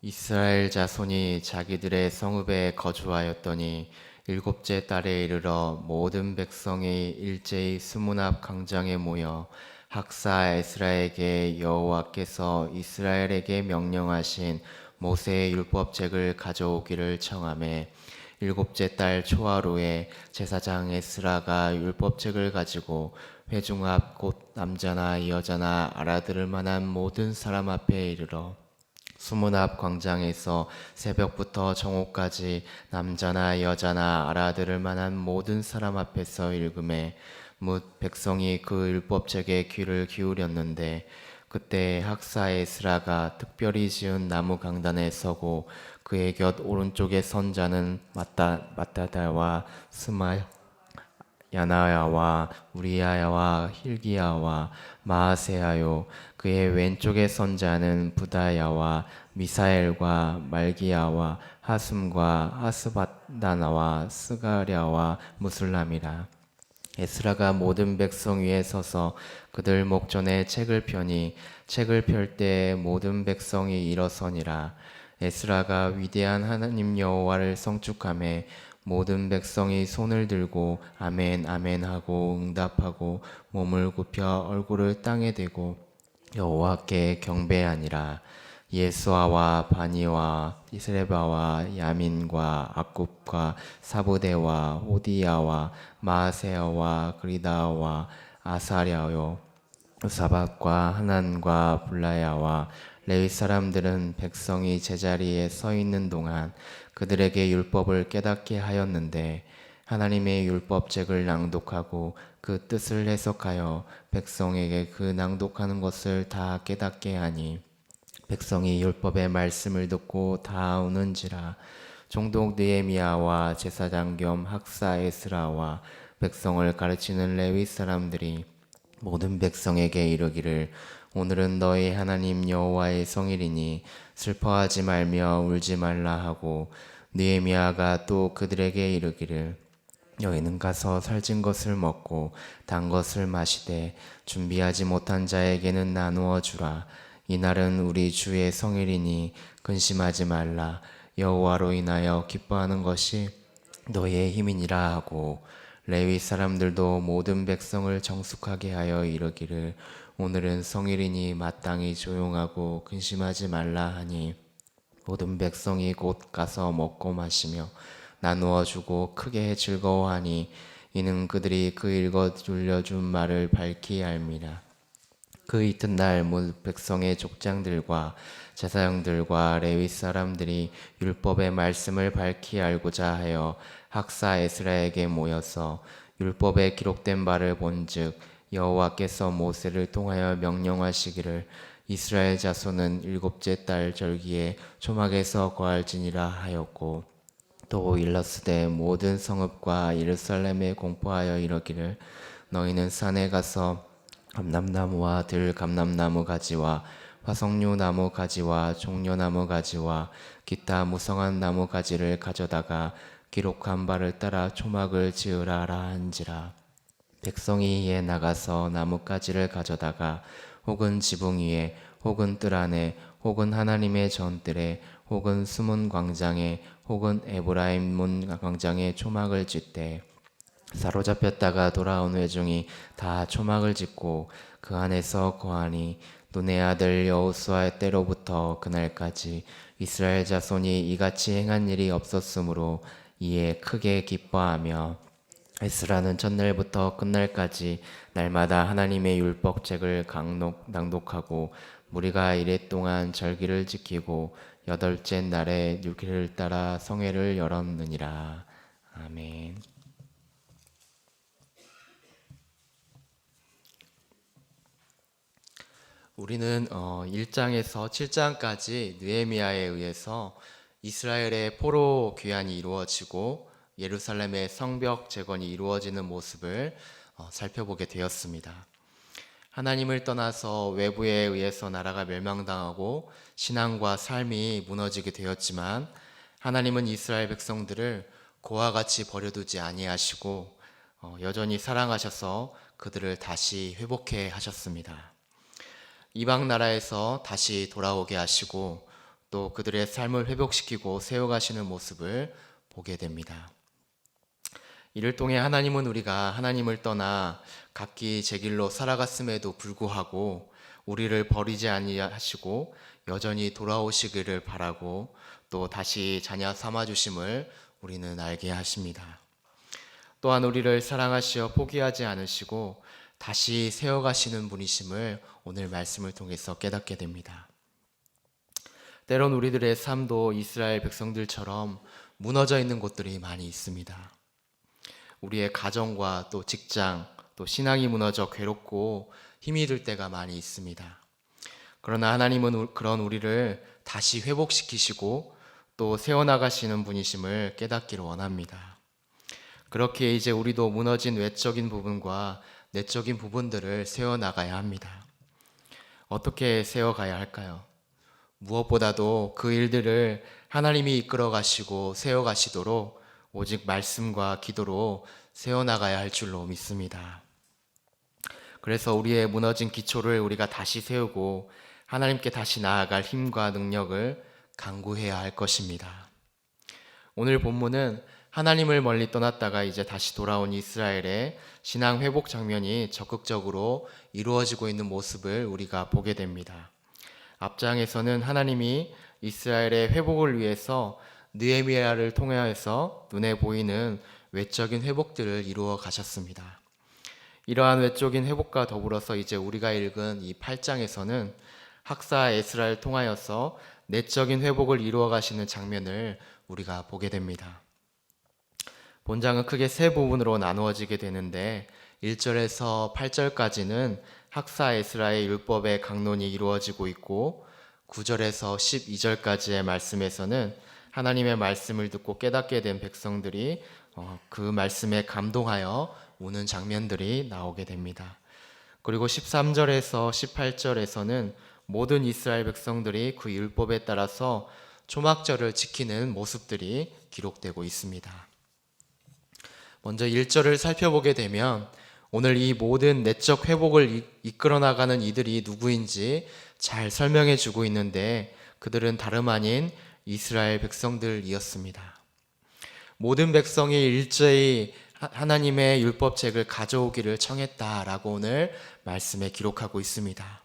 이스라엘 자손이 자기들의 성읍에 거주하였더니 일곱째 달에 이르러 모든 백성이 일제히 수문 앞 광장에 모여 학사 에스라에게 여호와께서 이스라엘에게 명령하신 모세의 율법책을 가져오기를 청하매 일곱째 달 초하루에 제사장 에스라가 율법책을 가지고 회중 앞 곧 남자나 여자나 알아들을 만한 모든 사람 앞에 이르러 수문 앞 광장에서 새벽부터 정오까지 남자나 여자나 알아들을 만한 모든 사람 앞에서 읽음에 뭇 백성이 그 율법책에 귀를 기울였는데 그때 학사 에스라가 특별히 지은 나무 강단에 서고 그의 곁 오른쪽에 선 자는 마따다와 야나야와 우리야와 힐기야와 마아세야요 그의 왼쪽에 선 자는 부다야와 미사엘과 말기야와 하숨과 하스바다나와 스가랴와 무술람이라. 에스라가 모든 백성 위에 서서 그들 목전에 책을 펴니 책을 펼 때 모든 백성이 일어서니라. 에스라가 위대한 하나님 여호와를 성축하매 모든 백성이 손을 들고 아멘 아멘 하고 응답하고 몸을 굽혀 얼굴을 땅에 대고 여호와께 경배하니라. 예수아와 바니와 이스레바와 야민과 악굽과 사부대와 호디야와 마세야와 그리다와 아사랴요 사박과 하난과 블라야와 레위 사람들은 백성이 제자리에 서 있는 동안 그들에게 율법을 깨닫게 하였는데 하나님의 율법책을 낭독하고 그 뜻을 해석하여 백성에게 그 낭독하는 것을 다 깨닫게 하니 백성이 율법의 말씀을 듣고 다 우는지라. 종독 느헤미야와 제사장 겸 학사 에스라와 백성을 가르치는 레위 사람들이 모든 백성에게 이르기를 오늘은 너희 하나님 여호와의 성일이니 슬퍼하지 말며 울지 말라 하고 느헤미야가 또 그들에게 이르기를 너희는 가서 살찐 것을 먹고 단 것을 마시되 준비하지 못한 자에게는 나누어 주라. 이날은 우리 주의 성일이니 근심하지 말라. 여호와로 인하여 기뻐하는 것이 너희의 힘이니라 하고 레위 사람들도 모든 백성을 정숙하게 하여 이르기를 오늘은 성일이니 마땅히 조용하고 근심하지 말라 하니 모든 백성이 곧 가서 먹고 마시며 나누어 주고 크게 즐거워하니 이는 그들이 그 읽어 들려준 말을 밝히 알미라. 그 이튿날 문 백성의 족장들과 제사장들과 레위 사람들이 율법의 말씀을 밝히 알고자 하여 학사 에스라에게 모여서 율법에 기록된 바를 본즉 여호와께서 모세를 통하여 명령하시기를 이스라엘 자손은 일곱째 달 절기에 초막에서 거할지니라 하였고 또 일러스되 모든 성읍과 예루살렘에 공포하여 이르기를 너희는 산에 가서 감람나무와 들감람나무 가지와 화석류 나무 가지와 종려나무 가지와 기타 무성한 나무 가지를 가져다가 기록한 바를 따라 초막을 지으라라 한지라. 백성이 이에 나가서 나뭇가지를 가져다가 혹은 지붕 위에 혹은 뜰 안에 혹은 하나님의 전뜰에 혹은 수문 광장에 혹은 에브라임 문 광장에 초막을 짓되 사로잡혔다가 돌아온 회중이 다 초막을 짓고 그 안에서 거하니 눈의 아들 여호수아의 때로부터 그날까지 이스라엘 자손이 이같이 행한 일이 없었으므로 이에 크게 기뻐하며 에스라는 첫날부터 끝날까지 날마다 하나님의 율법책을 낭독하고 무리가 이래 동안 절기를 지키고 여덟째 날에 율기를 따라 성회를 열었느니라. 아멘. 우리는 1장에서 7장까지 느헤미야에 의해서 이스라엘의 포로 귀환이 이루어지고 예루살렘의 성벽 재건이 이루어지는 모습을 살펴보게 되었습니다. 하나님을 떠나서 외부에 의해서 나라가 멸망당하고 신앙과 삶이 무너지게 되었지만 하나님은 이스라엘 백성들을 고와 같이 버려두지 아니하시고 여전히 사랑하셔서 그들을 다시 회복해 하셨습니다. 이방 나라에서 다시 돌아오게 하시고 또 그들의 삶을 회복시키고 세워가시는 모습을 보게 됩니다. 이를 통해 하나님은 우리가 하나님을 떠나 각기 제 길로 살아갔음에도 불구하고 우리를 버리지 아니하시고 여전히 돌아오시기를 바라고 또 다시 자녀 삼아 주심을 우리는 알게 하십니다. 또한 우리를 사랑하시어 포기하지 않으시고 다시 세워가시는 분이심을 오늘 말씀을 통해서 깨닫게 됩니다. 때론 우리들의 삶도 이스라엘 백성들처럼 무너져 있는 곳들이 많이 있습니다. 우리의 가정과 또 직장, 또 신앙이 무너져 괴롭고 힘이 들 때가 많이 있습니다. 그러나 하나님은 그런 우리를 다시 회복시키시고 또 세워나가시는 분이심을 깨닫기를 원합니다. 그렇게 이제 우리도 무너진 외적인 부분과 내적인 부분들을 세워나가야 합니다. 어떻게 세워가야 할까요? 무엇보다도 그 일들을 하나님이 이끌어 가시고 세워 가시도록 오직 말씀과 기도로 세워나가야 할 줄로 믿습니다. 그래서 우리의 무너진 기초를 우리가 다시 세우고 하나님께 다시 나아갈 힘과 능력을 강구해야 할 것입니다. 오늘 본문은 하나님을 멀리 떠났다가 이제 다시 돌아온 이스라엘의 신앙 회복 장면이 적극적으로 이루어지고 있는 모습을 우리가 보게 됩니다. 앞장에서는 하나님이 이스라엘의 회복을 위해서 느헤미야를 통하여서 눈에 보이는 외적인 회복들을 이루어 가셨습니다. 이러한 외적인 회복과 더불어서 이제 우리가 읽은 이 8장에서는 학사 에스라를 통하여서 내적인 회복을 이루어 가시는 장면을 우리가 보게 됩니다. 본장은 크게 세 부분으로 나누어지게 되는데 1절에서 8절까지는 학사 에스라의 율법의 강론이 이루어지고 있고 9절에서 12절까지의 말씀에서는 하나님의 말씀을 듣고 깨닫게 된 백성들이 그 말씀에 감동하여 우는 장면들이 나오게 됩니다. 그리고 13절에서 18절에서는 모든 이스라엘 백성들이 그 율법에 따라서 초막절을 지키는 모습들이 기록되고 있습니다. 먼저 1절을 살펴보게 되면 오늘 이 모든 내적 회복을 이끌어 나가는 이들이 누구인지 잘 설명해 주고 있는데 그들은 다름 아닌 이스라엘 백성들이었습니다. 모든 백성이 일제히 하나님의 율법책을 가져오기를 청했다라고 오늘 말씀에 기록하고 있습니다.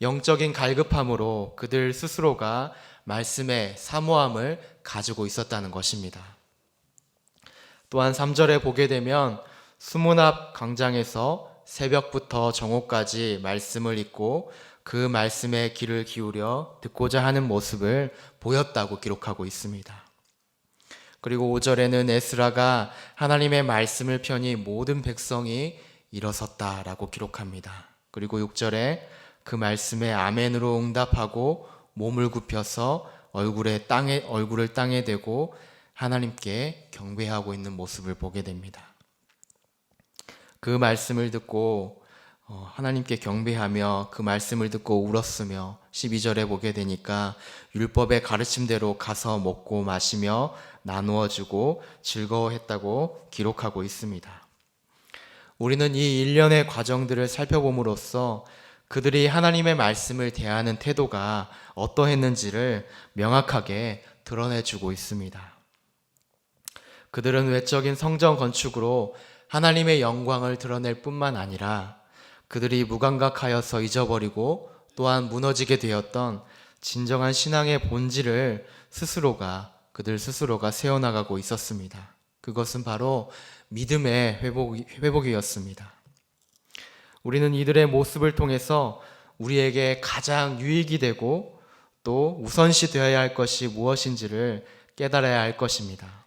영적인 갈급함으로 그들 스스로가 말씀의 사모함을 가지고 있었다는 것입니다. 또한 3절에 보게 되면 수문 앞 광장에서 새벽부터 정오까지 말씀을 읽고 그 말씀에 귀를 기울여 듣고자 하는 모습을 보였다고 기록하고 있습니다. 그리고 5절에는 에스라가 하나님의 말씀을 펴니 모든 백성이 일어섰다라고 기록합니다. 그리고 6절에 그 말씀에 아멘으로 응답하고 몸을 굽혀서 얼굴을 땅에 대고 하나님께 경배하고 있는 모습을 보게 됩니다. 그 말씀을 듣고 하나님께 경배하며 그 말씀을 듣고 울었으며 12절에 보게 되니까 율법의 가르침대로 가서 먹고 마시며 나누어 주고 즐거워했다고 기록하고 있습니다. 우리는 이 일련의 과정들을 살펴봄으로써 그들이 하나님의 말씀을 대하는 태도가 어떠했는지를 명확하게 드러내주고 있습니다. 그들은 외적인 성전 건축으로 하나님의 영광을 드러낼 뿐만 아니라 그들이 무감각하여서 잊어버리고 또한 무너지게 되었던 진정한 신앙의 본질을 그들 스스로가 세워나가고 있었습니다. 그것은 바로 믿음의 회복이었습니다. 우리는 이들의 모습을 통해서 우리에게 가장 유익이 되고 또 우선시 되어야 할 것이 무엇인지를 깨달아야 할 것입니다.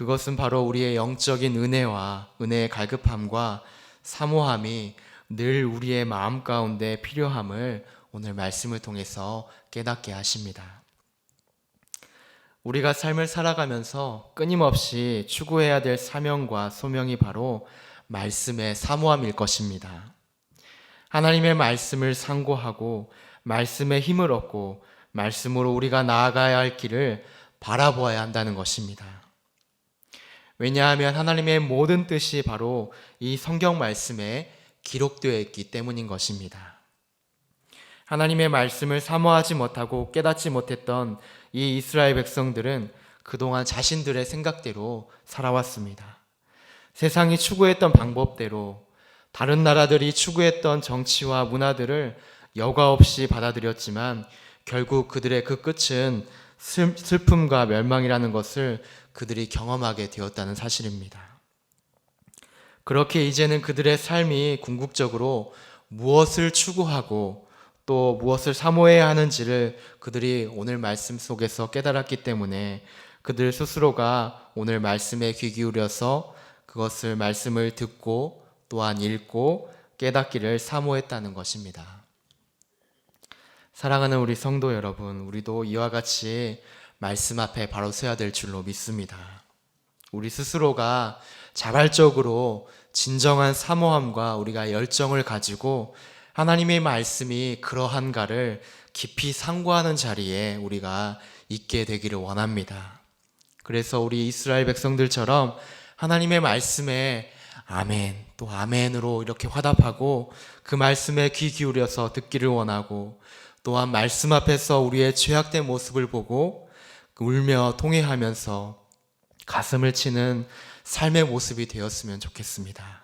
그것은 바로 우리의 영적인 은혜의 갈급함과 사모함이 늘 우리의 마음 가운데 필요함을 오늘 말씀을 통해서 깨닫게 하십니다. 우리가 삶을 살아가면서 끊임없이 추구해야 될 사명과 소명이 바로 말씀의 사모함일 것입니다. 하나님의 말씀을 상고하고 말씀의 힘을 얻고 말씀으로 우리가 나아가야 할 길을 바라보아야 한다는 것입니다. 왜냐하면 하나님의 모든 뜻이 바로 이 성경 말씀에 기록되어 있기 때문인 것입니다. 하나님의 말씀을 사모하지 못하고 깨닫지 못했던 이 이스라엘 백성들은 그동안 자신들의 생각대로 살아왔습니다. 세상이 추구했던 방법대로 다른 나라들이 추구했던 정치와 문화들을 여과 없이 받아들였지만 결국 그들의 그 끝은 슬픔과 멸망이라는 것을 그들이 경험하게 되었다는 사실입니다. 그렇게 이제는 그들의 삶이 궁극적으로 무엇을 추구하고 또 무엇을 사모해야 하는지를 그들이 오늘 말씀 속에서 깨달았기 때문에 그들 스스로가 오늘 말씀에 귀 기울여서 그것을 말씀을 듣고 또한 읽고 깨닫기를 사모했다는 것입니다. 사랑하는 우리 성도 여러분, 우리도 이와 같이 말씀 앞에 바로 서야 될 줄로 믿습니다. 우리 스스로가 자발적으로 진정한 사모함과 우리가 열정을 가지고 하나님의 말씀이 그러한가를 깊이 상고하는 자리에 우리가 있게 되기를 원합니다. 그래서 우리 이스라엘 백성들처럼 하나님의 말씀에 아멘, 또 아멘으로 이렇게 화답하고 그 말씀에 귀 기울여서 듣기를 원하고 또한 말씀 앞에서 우리의 죄악된 모습을 보고 울며 통회하면서 가슴을 치는 삶의 모습이 되었으면 좋겠습니다.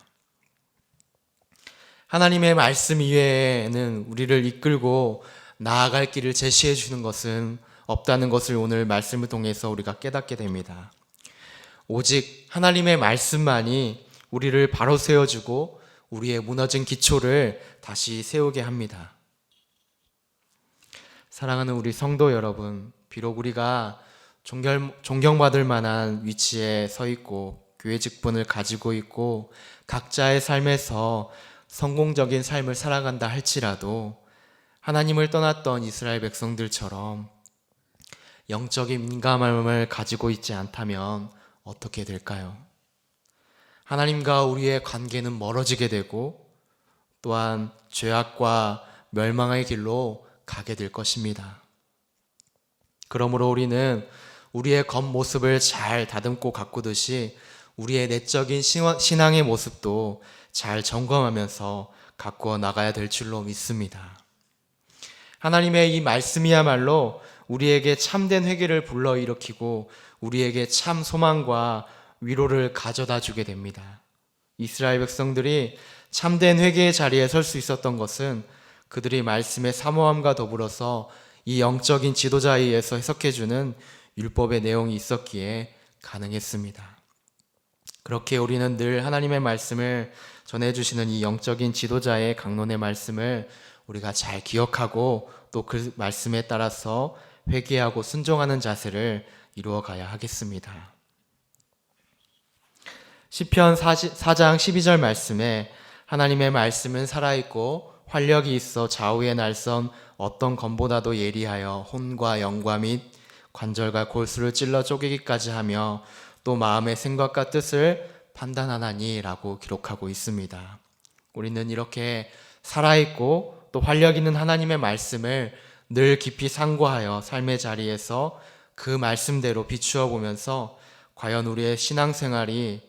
하나님의 말씀 이외에는 우리를 이끌고 나아갈 길을 제시해 주는 것은 없다는 것을 오늘 말씀을 통해서 우리가 깨닫게 됩니다. 오직 하나님의 말씀만이 우리를 바로 세워주고 우리의 무너진 기초를 다시 세우게 합니다. 사랑하는 우리 성도 여러분, 비록 우리가 존경받을 만한 위치에 서 있고 교회 직분을 가지고 있고 각자의 삶에서 성공적인 삶을 살아간다 할지라도 하나님을 떠났던 이스라엘 백성들처럼 영적인 민감함을 가지고 있지 않다면 어떻게 될까요? 하나님과 우리의 관계는 멀어지게 되고 또한 죄악과 멸망의 길로 가게 될 것입니다. 그러므로 우리는 우리의 겉모습을 잘 다듬고 가꾸듯이 우리의 내적인 신앙의 모습도 잘 점검하면서 가꾸어 나가야 될 줄로 믿습니다. 하나님의 이 말씀이야말로 우리에게 참된 회개를 불러일으키고 우리에게 참 소망과 위로를 가져다 주게 됩니다. 이스라엘 백성들이 참된 회개의 자리에 설 수 있었던 것은 그들이 말씀의 사모함과 더불어서 이 영적인 지도자에 의해서 해석해주는 율법의 내용이 있었기에 가능했습니다. 그렇게 우리는 늘 하나님의 말씀을 전해주시는 이 영적인 지도자의 강론의 말씀을 우리가 잘 기억하고 또 그 말씀에 따라서 회개하고 순종하는 자세를 이루어 가야 하겠습니다. 시편 4장 12절 말씀에 하나님의 말씀은 살아있고 활력이 있어 좌우의 날선 어떤 검보다도 예리하여 혼과 영과 및 관절과 골수를 찔러 쪼개기까지 하며 또 마음의 생각과 뜻을 판단하나니 라고 기록하고 있습니다. 우리는 이렇게 살아있고 또 활력 있는 하나님의 말씀을 늘 깊이 상고하여 삶의 자리에서 그 말씀대로 비추어 보면서 과연 우리의 신앙생활과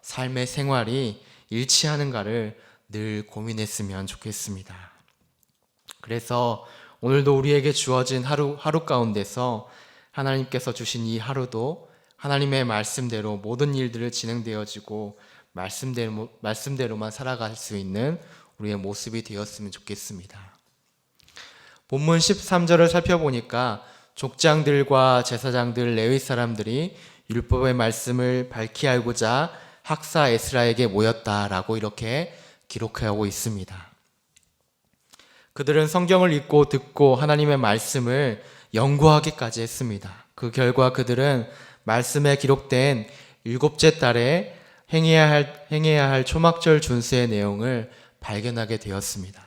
삶의 생활이 일치하는가를 늘 고민했으면 좋겠습니다. 그래서 오늘도 우리에게 주어진 하루 가운데서 하나님께서 주신 이 하루도 하나님의 말씀대로 모든 일들을 진행되어지고 말씀대로만 살아갈 수 있는 우리의 모습이 되었으면 좋겠습니다. 본문 13절을 살펴보니까 족장들과 제사장들 레위 사람들이 율법의 말씀을 밝히 알고자 학사 에스라에게 모였다라고 이렇게 기록하고 있습니다. 그들은 성경을 읽고 듣고 하나님의 말씀을 연구하기까지 했습니다. 그 결과 그들은 말씀에 기록된 일곱째 달에 행해야 할 초막절 준수의 내용을 발견하게 되었습니다.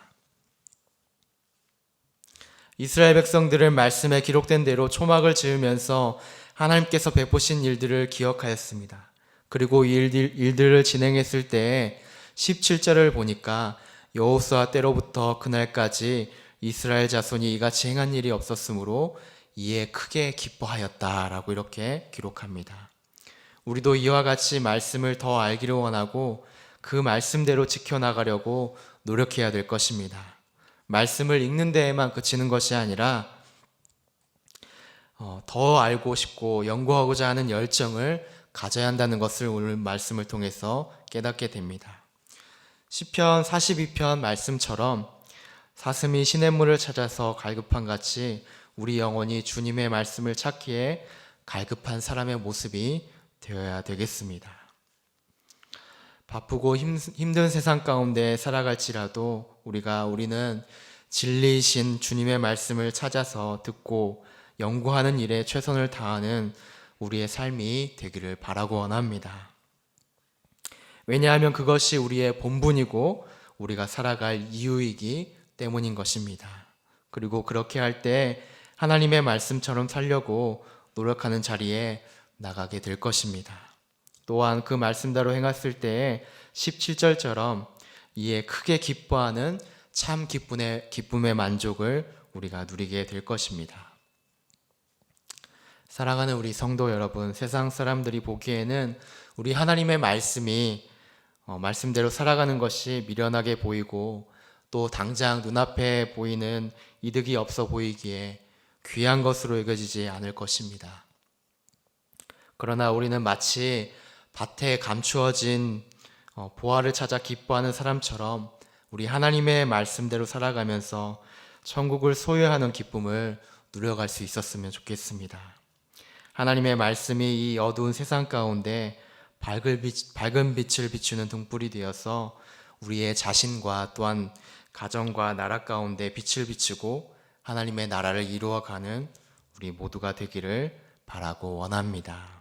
이스라엘 백성들은 말씀에 기록된 대로 초막을 지으면서 하나님께서 베푸신 일들을 기억하였습니다. 그리고 이 일들을 진행했을 때 17절을 보니까 여호수아 때로부터 그날까지 이스라엘 자손이 이같이 행한 일이 없었으므로 이에 크게 기뻐하였다라고 이렇게 기록합니다. 우리도 이와 같이 말씀을 더 알기를 원하고 그 말씀대로 지켜나가려고 노력해야 될 것입니다. 말씀을 읽는 데에만 그치는 것이 아니라 더 알고 싶고 연구하고자 하는 열정을 가져야 한다는 것을 오늘 말씀을 통해서 깨닫게 됩니다. 시편 42편 말씀처럼 사슴이 시냇물을 찾아서 갈급한 같이 우리 영혼이 주님의 말씀을 찾기에 갈급한 사람의 모습이 되어야 되겠습니다. 바쁘고 힘든 세상 가운데 살아갈지라도 우리는 진리이신 주님의 말씀을 찾아서 듣고 연구하는 일에 최선을 다하는 우리의 삶이 되기를 바라고 원합니다. 왜냐하면 그것이 우리의 본분이고 우리가 살아갈 이유이기 때문인 것입니다. 그리고 그렇게 할 때 하나님의 말씀처럼 살려고 노력하는 자리에 나가게 될 것입니다. 또한 그 말씀대로 행했을 때에 17절처럼 이에 크게 기뻐하는 참 기쁨의 만족을 우리가 누리게 될 것입니다. 사랑하는 우리 성도 여러분, 세상 사람들이 보기에는 우리 하나님의 말씀이 말씀대로 살아가는 것이 미련하게 보이고 또 당장 눈앞에 보이는 이득이 없어 보이기에 귀한 것으로 여겨지지 않을 것입니다. 그러나 우리는 마치 밭에 감추어진 보화를 찾아 기뻐하는 사람처럼 우리 하나님의 말씀대로 살아가면서 천국을 소유하는 기쁨을 누려갈 수 있었으면 좋겠습니다. 하나님의 말씀이 이 어두운 세상 가운데 밝은 빛을 비추는 등불이 되어서 우리의 자신과 또한 가정과 나라 가운데 빛을 비추고 하나님의 나라를 이루어가는 우리 모두가 되기를 바라고 원합니다.